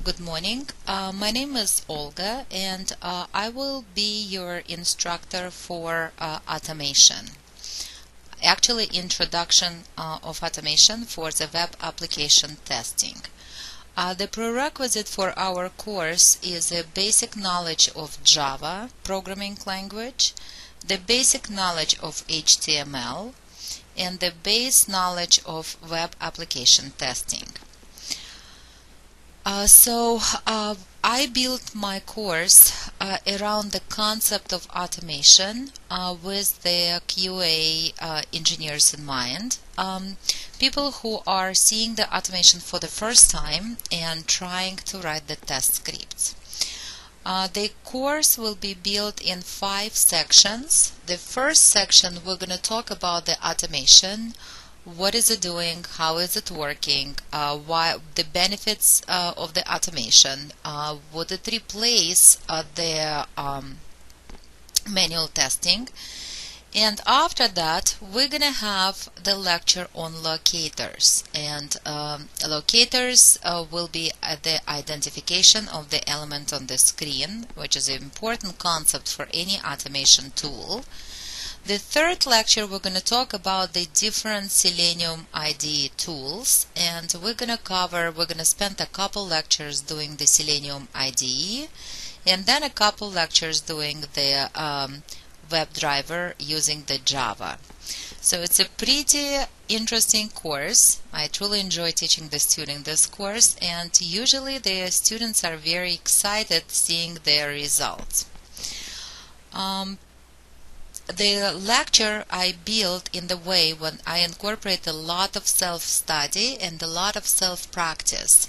Good morning. My name is Olga, and I will be your instructor for automation. Actually, introduction of automation for the web application testing. The prerequisite for our course is a basic knowledge of Java programming language, the basic knowledge of HTML, and the base knowledge of web application testing. I built my course around the concept of automation with the QA engineers in mind, people who are seeing the automation for the first time and trying to write the test scripts. The course will be built in 5 sections. The first section, we're going to talk about the automation. What is it doing? How is it working? Why the benefits of the automation? Would it replace the manual testing? And after that, we're gonna have the lecture on locators. And locators will be the identification of the element on the screen, which is an important concept for any automation tool. The third lecture, we're going to talk about the different Selenium IDE tools, and we're going to spend a couple lectures doing the Selenium IDE, and then a couple lectures doing the web driver using the Java. So it's a pretty interesting course. I truly enjoy teaching the student this course, and usually the students are very excited seeing their results. The lecture I built in the way when I incorporate a lot of self-study and a lot of self-practice,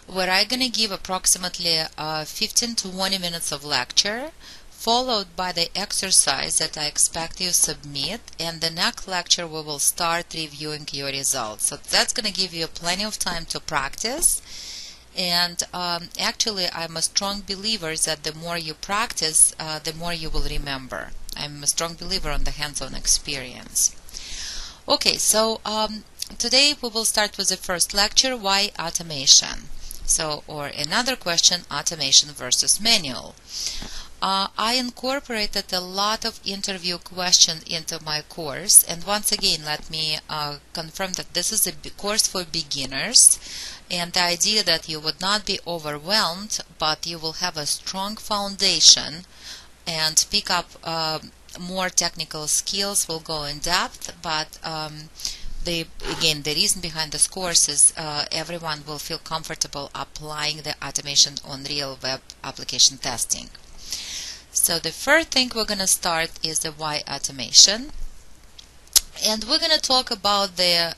where I'm going to give approximately 15 to 20 minutes of lecture, followed by the exercise that I expect you submit, and the next lecture we will start reviewing your results. So that's going to give you plenty of time to practice. And actually, I'm a strong believer that the more you practice, the more you will remember. I'm a strong believer on the hands-on experience. Okay, so today we will start with the first lecture, why automation? Or another question, automation versus manual. I incorporated a lot of interview questions into my course, and once again, let me confirm that this is a course for beginners, and the idea that you would not be overwhelmed, but you will have a strong foundation and pick up more technical skills, will go in depth, but the reason behind this course is everyone will feel comfortable applying the automation on real web application testing. So the first thing we're going to start is the why automation, and we're going to talk about the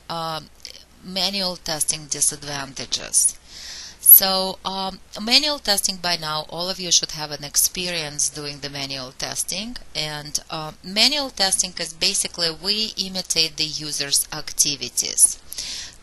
manual testing disadvantages. So manual testing, by now all of you should have an experience doing the manual testing, and manual testing is basically we imitate the user's activities.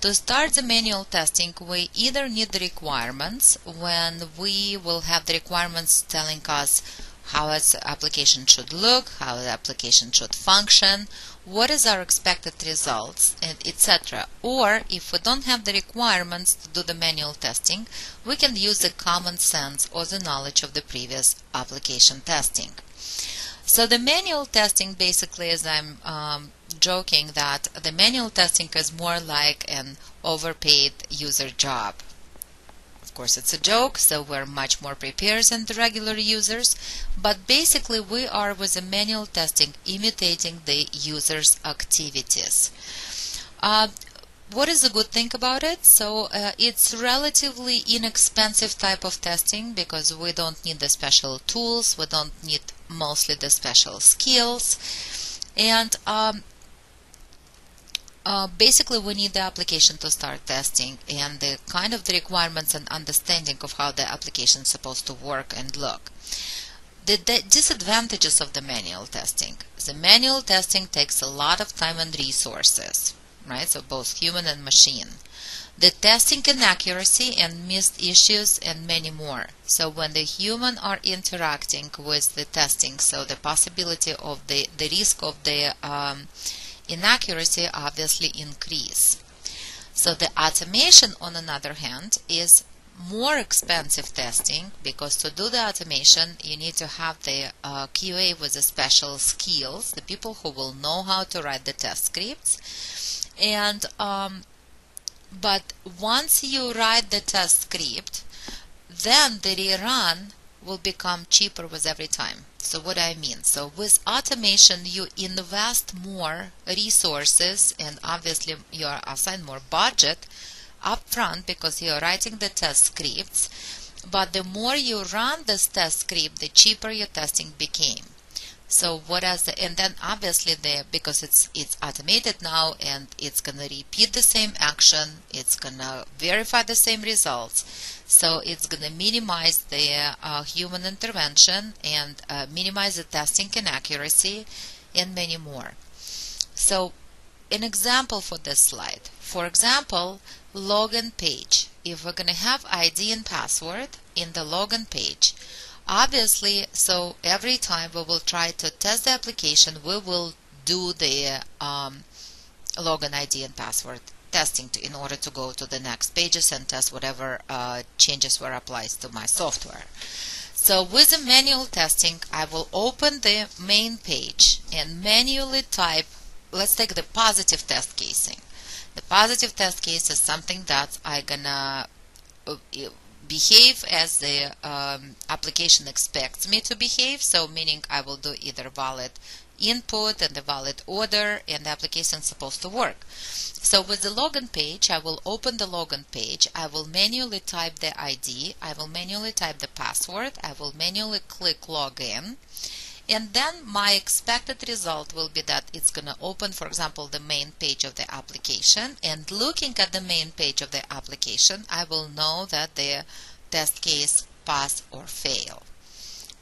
To start the manual testing, we either need the requirements, when we will have the requirements telling us how the application should look, how the application should function, what is our expected results, and etc. Or if we don't have the requirements to do the manual testing, we can use the common sense or the knowledge of the previous application testing. So the manual testing basically is, I'm joking that the manual testing is more like an overpaid user job. Of course, it's a joke, so we're much more prepared than the regular users, but basically we are with the manual testing imitating the user's activities. What is the good thing about it? So it's relatively inexpensive type of testing because we don't need the special tools, we don't need mostly the special skills, and basically we need the application to start testing and the kind of the requirements and understanding of how the application is supposed to work and look. The disadvantages of the manual testing. The manual testing takes a lot of time and resources, right? So both human and machine. The testing inaccuracy and missed issues and many more. So when the human are interacting with the testing, so the possibility of the risk of the inaccuracy obviously increase. So the automation, on the other hand, is more expensive testing, because to do the automation you need to have the QA with the special skills, the people who will know how to write the test scripts. And but once you write the test script, then the rerun will become cheaper with every time. So what I mean, so with automation you invest more resources, and obviously you are assigned more budget upfront because you are writing the test scripts, but the more you run this test script, the cheaper your testing became. So and then obviously because it's automated now, and it's gonna repeat the same action, it's gonna verify the same results, so it's gonna minimize the human intervention and minimize the testing inaccuracy and many more. So an example for this slide, for example, login page. If we're gonna have ID and password in the login page, obviously, so every time we will try to test the application, we will do the login ID and password testing in order to go to the next pages and test whatever changes were applied to my software. So with the manual testing, I will open the main page and manually type, let's take the positive test casing. The positive test case is something that I'm gonna behave as the application expects me to behave, so meaning I will do either valid input and the valid order, and the application is supposed to work. So with the login page, I will open the login page, I will manually type the ID, I will manually type the password, I will manually click login, and then my expected result will be that it's going to open, for example, the main page of the application, and looking at the main page of the application, I will know that the test case pass or fail,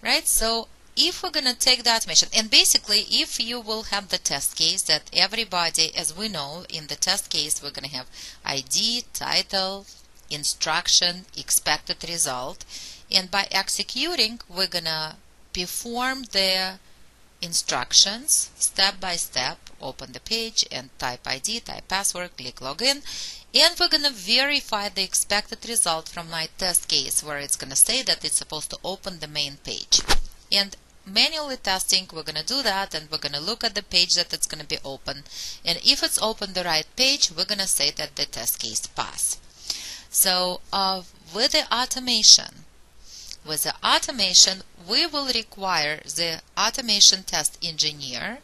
right? So if we're going to take the automation, and basically if you will have the test case that everybody, as we know, in the test case we're going to have ID, title, instruction, expected result, and by executing we're going to perform the instructions step by step, open the page and type ID, type password, click login, and we're going to verify the expected result from my test case, where it's going to say that it's supposed to open the main page. And manually testing, we're going to do that, and we're going to look at the page that it's going to be open, and if it's open the right page, we're going to say that the test case pass. So with the automation, we will require the automation test engineer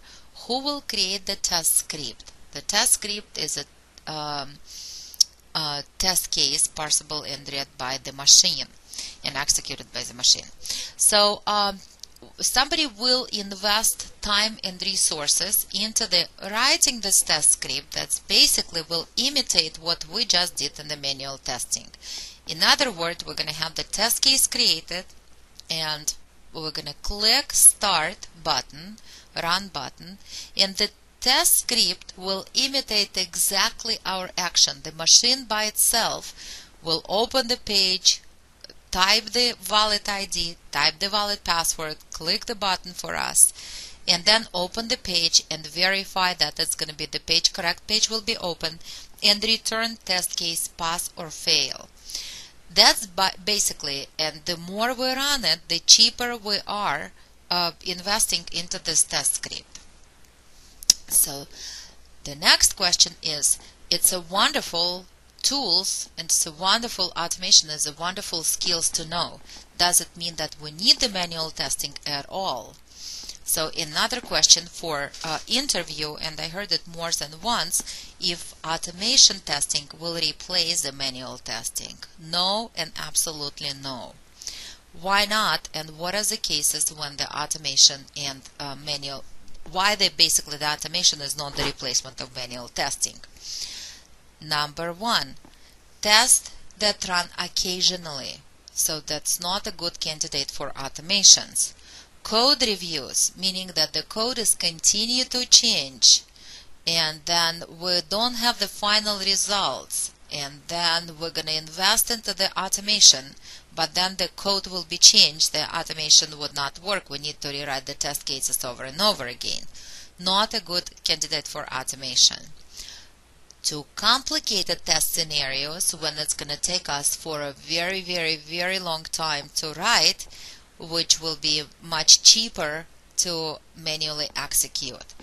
who will create the test script. The test script is a test case parsable and read by the machine and executed by the machine. So somebody will invest time and resources into the writing this test script that basically will imitate what we just did in the manual testing. In other words, we're going to have the test case created, and we're going to click Start button, Run button, and the test script will imitate exactly our action. The machine by itself will open the page, type the valid ID, type the valid password, click the button for us, and then open the page and verify that it's going to be the page, correct page will be open, and return test case pass or fail. That's basically, and the more we run it, the cheaper we are investing into this test script. So the next question is, it's a wonderful tools and it's a wonderful automation, is a wonderful skills to know. Does it mean that we need the manual testing at all? So another question for interview, and I heard it more than once, if automation testing will replace the manual testing. No, and absolutely no. Why not, and what are the cases when the automation and manual, why basically the automation is not the replacement of manual testing? Number one, tests that run occasionally. So that's not a good candidate for automations. Code reviews, meaning that the code is continue to change, and then we don't have the final results, and then we're going to invest into the automation, but then the code will be changed, the automation would not work, we need to rewrite the test cases over and over again. Not a good candidate for automation. to complicated test scenarios when it's going to take us for a very long time to write, which will be much cheaper to manually execute.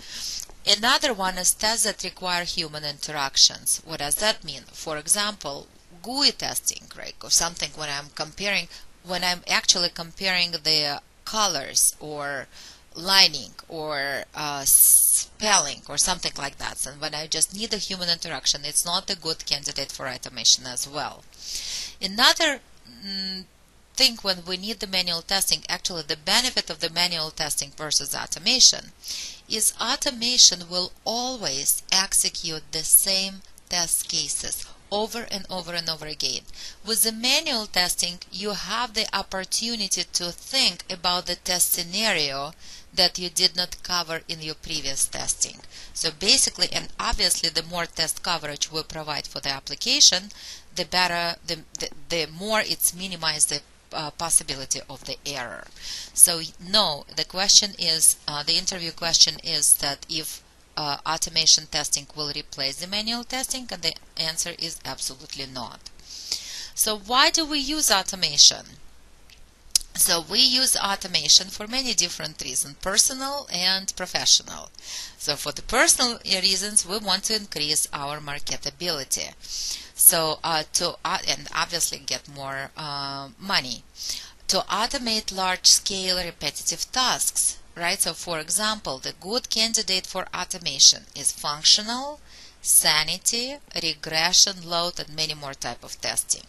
Another one is tests that require human interactions. What does that mean? For example, GUI testing, right? Or something when I'm actually comparing the colors or lining or spelling or something like that. And when I just need a human interaction, it's not a good candidate for automation as well. Another thing when we need the manual testing, actually the benefit of the manual testing versus automation is automation will always execute the same test cases over and over and over again. With the manual testing, you have the opportunity to think about the test scenario that you did not cover in your previous testing. So basically, and obviously, the more test coverage we provide for the application, the better, the more it's minimized the possibility of the error. So no, the question is, the interview question is that if automation testing will replace the manual testing, and the answer is absolutely not. So why do we use automation? So we use automation for many different reasons, personal and professional. So for the personal reasons, we want to increase our marketability. So and obviously get more money. To automate large-scale repetitive tasks, right? So for example, the good candidate for automation is functional, sanity, regression, load, and many more type of testing.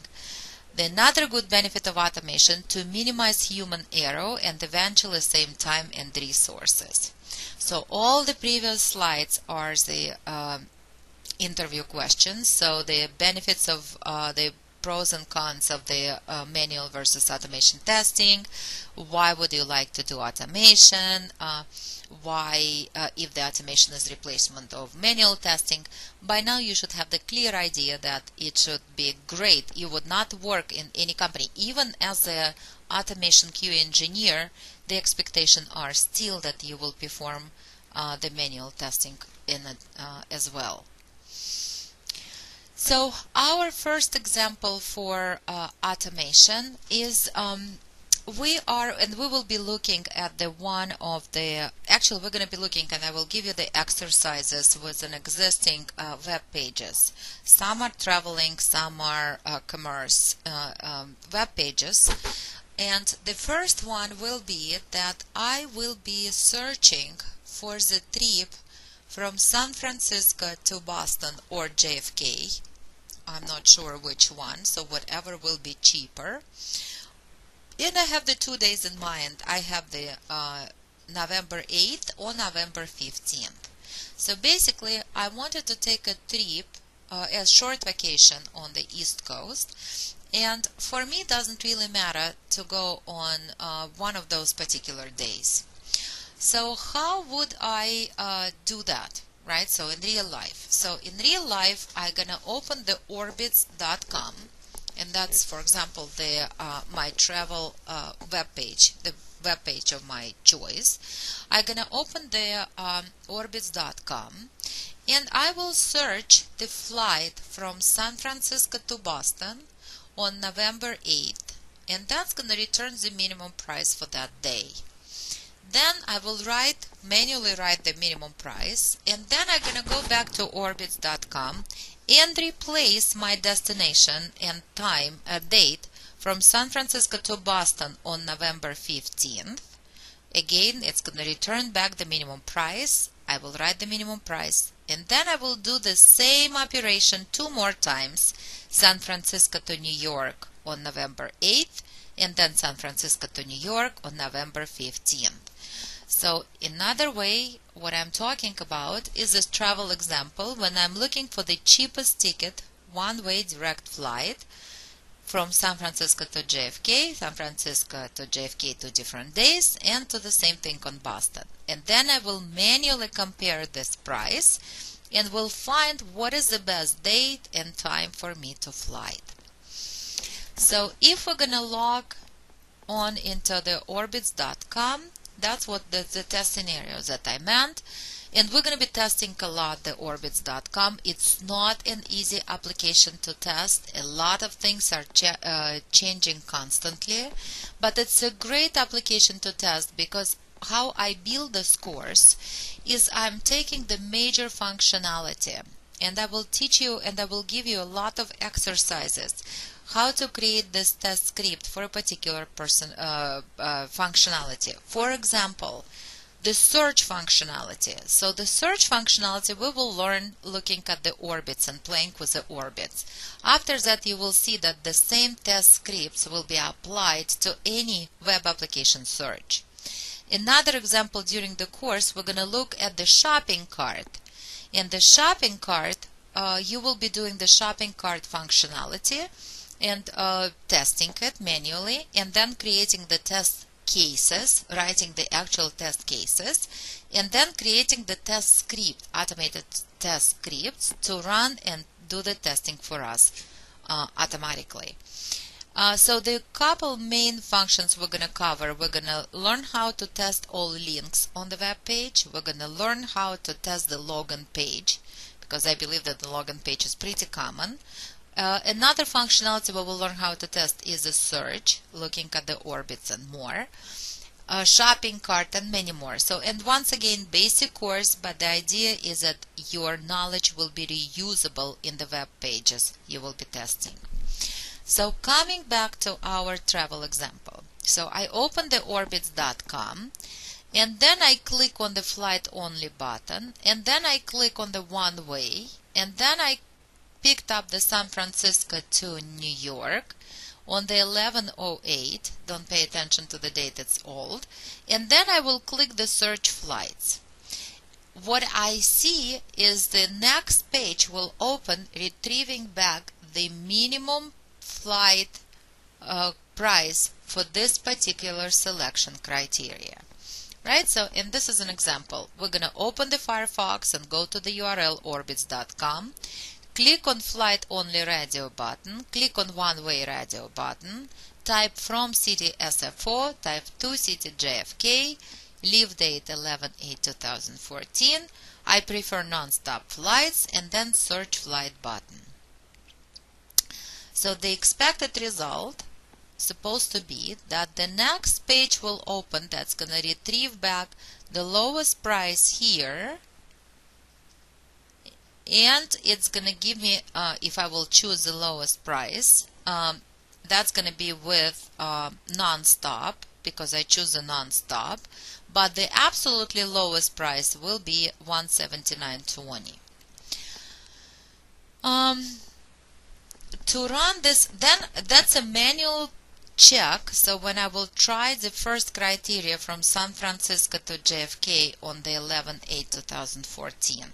Another good benefit of automation to minimize human error and eventually save time and resources. So all the previous slides are the interview questions. So the benefits of the pros and cons of the manual versus automation testing. Why would you like to do automation? Why, if the automation is replacement of manual testing, by now you should have the clear idea that it should be great. You would not work in any company, even as a automation QA engineer, the expectations are still that you will perform the manual testing in as well. So our first example for automation is we will be looking at the one of the, actually we're going to be looking, and I will give you the exercises with an existing web pages. Some are traveling, some are commerce web pages. And the first one will be that I will be searching for the trip from San Francisco to Boston or JFK. I'm not sure which one, so whatever will be cheaper. And I have the 2 days in mind. I have the November 8th or November 15th. So basically, I wanted to take a trip, a short vacation on the East Coast. And for me, it doesn't really matter to go on one of those particular days. So how would I do that, right? So in real life. So in real life, I'm going to open the orbitz.com. And that's, for example, the my travel web page, the web page of my choice. I'm going to open the orbitz.com, and I will search the flight from San Francisco to Boston on November 8th, and that's going to return the minimum price for that day. Then I will manually write the minimum price, and then I'm going to go back to orbitz.com and replace my destination and time, date from San Francisco to Boston on November 15th. Again, it's going to return back the minimum price. I will write the minimum price, and then I will do the same operation 2 more times, San Francisco to New York on November 8th, and then San Francisco to New York on November 15th. So another way, what I'm talking about is this travel example when I'm looking for the cheapest ticket, one-way direct flight from San Francisco to JFK, San Francisco to JFK 2 different days, and to the same thing on Boston. And then I will manually compare this price and will find what is the best date and time for me to fly. So if we're going to log on into the orbitz.com, that's what the test scenarios that I meant. And we're going to be testing a lot the orbits.com. It's not an easy application to test. A lot of things are changing constantly, but it's a great application to test because how I build this course is I'm taking the major functionality, and I will teach you and I will give you a lot of exercises how to create this test script for a particular functionality. For example, the search functionality. So the search functionality we will learn looking at the orbits and playing with the orbits. After that, you will see that the same test scripts will be applied to any web application search. Another example during the course, we're going to look at the shopping cart. In the shopping cart, you will be doing the shopping cart functionality and testing it manually, and then creating the test cases, writing the actual test cases, and then creating the test script, automated test scripts to run and do the testing for us automatically. So the couple main functions we're going to cover, we're going to learn how to test all links on the web page. We're going to learn how to test the login page, because I believe that the login page is pretty common. Another functionality we will learn how to test is a search, looking at the orbits and more, shopping cart, and many more. So, and once again, basic course, but the idea is that your knowledge will be reusable in the web pages you will be testing. So coming back to our travel example. So I open the orbits.com, and then I click on the flight only button, and then I click on the one way, and then I picked up the San Francisco to New York on the 11:08. Don't pay attention to the date, it's old. And then I will click the search flights. What I see is the next page will open, retrieving back the minimum flight price for this particular selection criteria. Right? So, and this is an example. We're going to open the Firefox and go to the URL orbits.com. Click on Flight Only Radio button, click on One Way Radio button, type from city SFO, type to city JFK, leave date 11/8/2014, I prefer non-stop flights, and then search flight button. So the expected result supposed to be that the next page will open that's going to retrieve back the lowest price here, and it's going to give me, if I will choose the lowest price, that's going to be with non-stop, because I choose a non-stop, but the absolutely lowest price will be $179.20. To run this, then that's a manual check. So when I will try the first criteria from San Francisco to JFK on the 11/8/2014,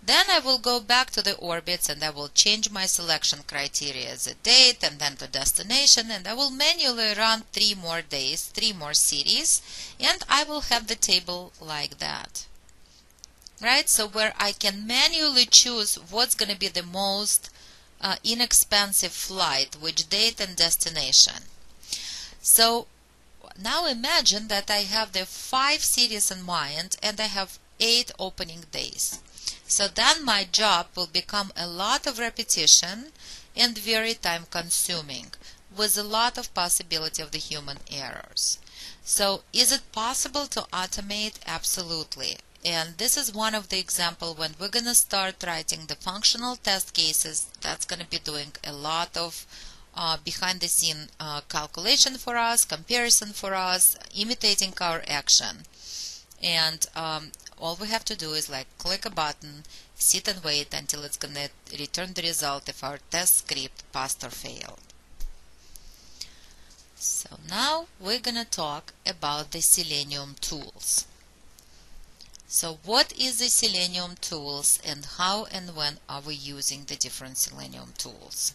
then I will go back to the orbits and I will change my selection criteria as a date and then to destination, and I will manually run 3 more days, 3 more cities, and I will have the table like that. Right? So where I can manually choose what's going to be the most inexpensive flight, which date and destination. So now imagine that I have the 5 cities in mind and I have 8 opening days. So then my job will become a lot of repetition and very time consuming, with a lot of possibility of the human errors. So is it possible to automate? Absolutely. And this is one of the examples when we're going to start writing the functional test cases. That's going to be doing a lot of behind the scene calculation for us, comparison for us, imitating our action. And all we have to do is like click a button, sit and wait until it's going to return the result if our test script passed or failed. So now we're going to talk about the Selenium tools. So what is the Selenium tools and how and when are we using the different Selenium tools?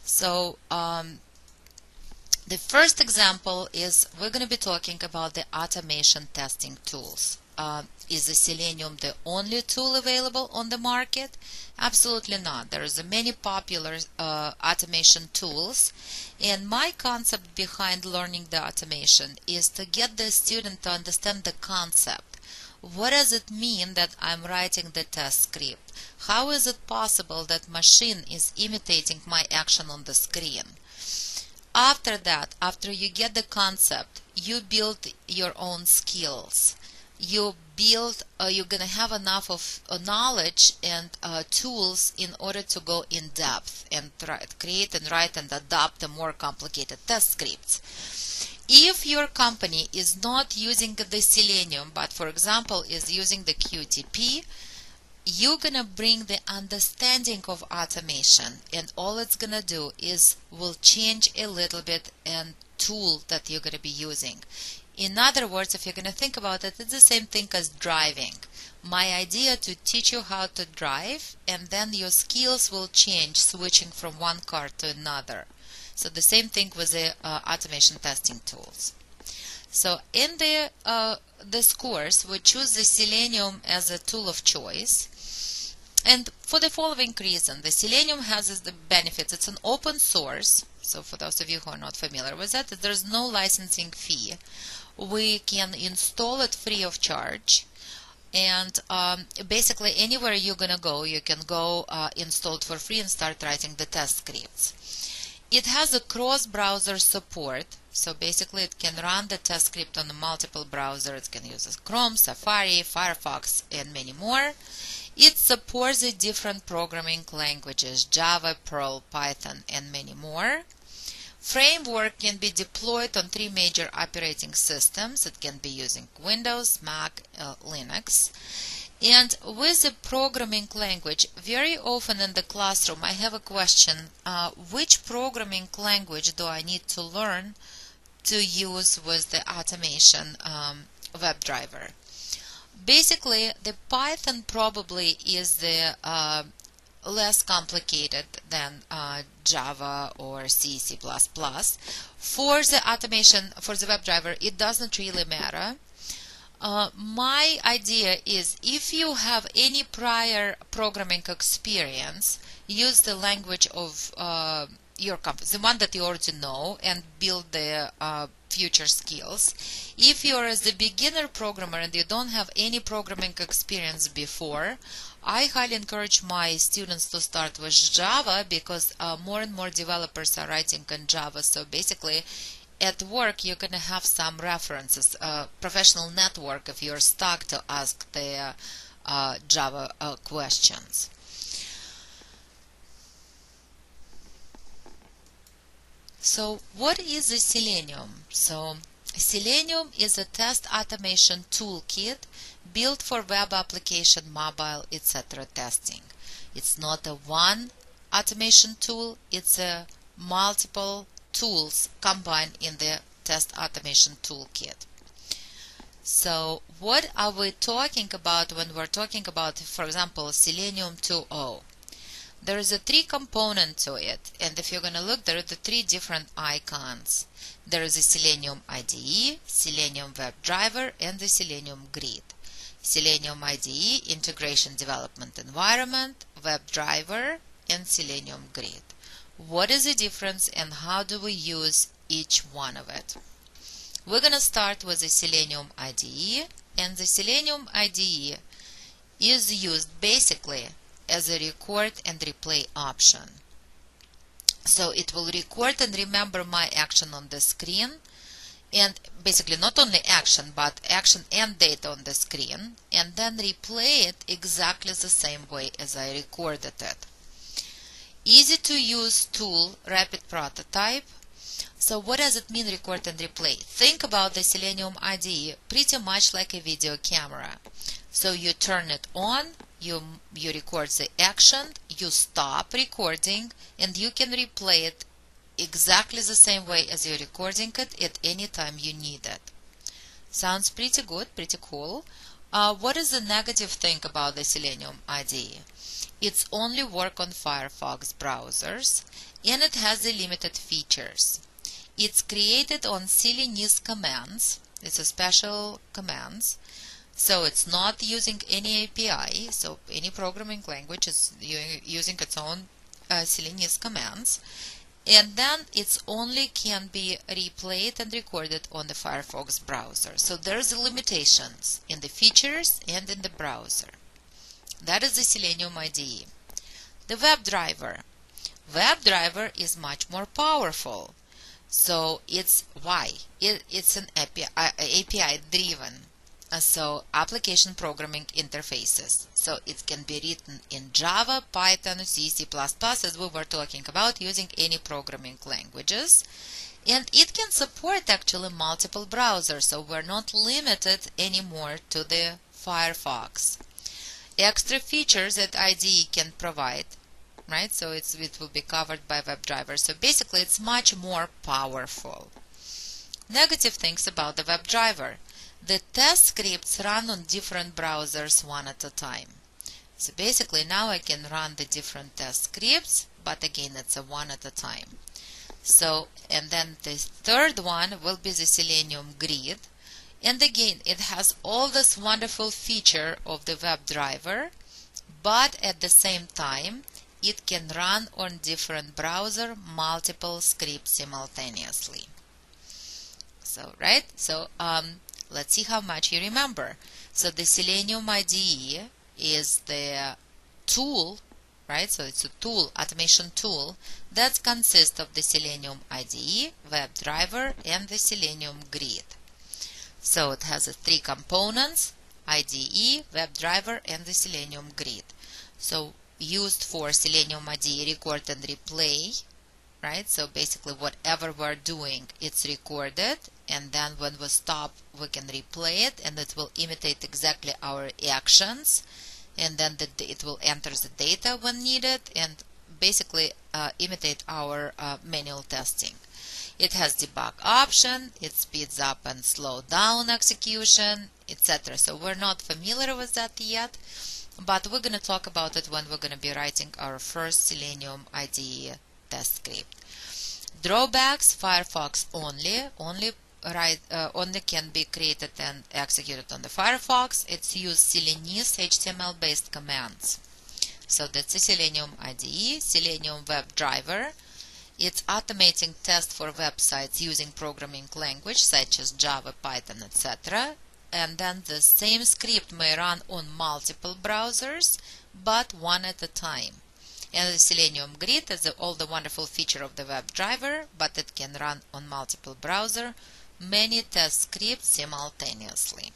So the first example is we're going to be talking about the automation testing tools. Is the Selenium the only tool available on the market? Absolutely not. There is many popular automation tools, and my concept behind learning the automation is to get the student to understand the concept. What does it mean that I'm writing the test script? How is it possible that machine is imitating my action on the screen? After that, after you get the concept, you build your own skills. You're gonna have enough of knowledge and tools in order to go in depth and create and write and adopt the more complicated test scripts. If your company is not using the Selenium, but for example is using the QTP, you're gonna bring the understanding of automation, and all it's gonna do is will change a little bit and tool that you're gonna be using. In other words, if you're gonna think about it, it's the same thing as driving. My idea to teach you how to drive, and then your skills will change switching from one car to another. So the same thing with the automation testing tools. So in this course, we choose the Selenium as a tool of choice. And for the following reason, the Selenium has the benefits. It's an open source. So for those of you who are not familiar with that, there's no licensing fee. We can install it free of charge. And basically anywhere you're going to go, you can go install it for free and start writing the test scripts. It has a cross-browser support. So basically it can run the test script on multiple browsers. It can use Chrome, Safari, Firefox, and many more. It supports the different programming languages, Java, Perl, Python, and many more. Framework can be deployed on 3 major operating systems. It can be using Windows, Mac, Linux. And with the programming language, very often in the classroom I have a question, which programming language do I need to learn to use with the automation WebDriver? Basically, the Python probably is the less complicated than Java or C, C++. For the automation, for the WebDriver, it doesn't really matter. My idea is if you have any prior programming experience, use the language of your company, the one that you already know, and build the future skills. If you're as a beginner programmer and you don't have any programming experience before, I highly encourage my students to start with Java, because more and more developers are writing in Java. So basically at work you're going to have some references, professional network if you're stuck to ask the Java questions. So what is the Selenium? So Selenium is a test automation toolkit built for web application, mobile, etc. testing. It's not a one automation tool, it's a multiple tools combined in the test automation toolkit. So what are we talking about when we're talking about, for example, Selenium 2.0? There is a 3 component to it, and if you're going to look, there are the 3 different icons. There is a Selenium IDE, Selenium Web Driver, and the Selenium Grid. Selenium IDE, Integration Development Environment, Web Driver, and Selenium Grid. What is the difference and how do we use each one of it? We're going to start with the Selenium IDE, and the Selenium IDE is used basically as a record and replay option. So it will record and remember my action on the screen, and basically not only action but action and data on the screen, and then replay it exactly the same way as I recorded it. Easy to use tool, rapid prototype. So what does it mean, record and replay? Think about the Selenium IDE pretty much like a video camera. So you turn it on, you record the action, you stop recording, and you can replay it exactly the same way as you're recording it at any time you need it. Sounds pretty good, pretty cool. What is the negative thing about the Selenium IDE? It's only work on Firefox browsers, and it has the limited features. It's created on Selenium commands. It's a special commands. So it's not using any API, so any programming language is using its own Selenium commands. and then it's only can be replayed and recorded on the Firefox browser. So there's limitations in the features and in the browser. That is the Selenium IDE. The WebDriver. WebDriver is much more powerful. So it's why? It's an API driven. So application programming interfaces. So it can be written in Java, Python, C, C++, as we were talking about, using any programming languages. And it can support actually multiple browsers, so we're not limited anymore to the Firefox. Extra features that IDE can provide, right? So it will be covered by WebDriver. So basically it's much more powerful. Negative things about the WebDriver. The test scripts run on different browsers one at a time. So basically now I can run the different test scripts, but again it's a one at a time. So, and then the third one will be the Selenium Grid. And again, it has all this wonderful feature of the WebDriver, but at the same time, it can run on different browser multiple scripts simultaneously. So, right? So, let's see how much you remember. So the Selenium IDE is the tool, right? So it's a tool, automation tool that consists of the Selenium IDE, WebDriver, and the Selenium Grid. So it has three components: IDE, WebDriver, and the Selenium Grid. So used for Selenium IDE record and replay, right? So basically whatever we're doing, it's recorded, and then when we stop, we can replay it, and it will imitate exactly our actions, and then it will enter the data when needed, and basically imitate our manual testing. It has debug option, it speeds up and slow down execution, etc. So we're not familiar with that yet, but we're going to talk about it when we're going to be writing our first Selenium IDE test script. Drawbacks: Firefox only can be created and executed on the Firefox. It's used Selenese HTML based commands. So that's the Selenium IDE. Selenium Web Driver. It's automating tests for websites using programming language such as Java, Python, etc. And then the same script may run on multiple browsers, but one at a time. And the Selenium Grid is all the wonderful feature of the WebDriver, but it can run on multiple browsers, many test scripts simultaneously.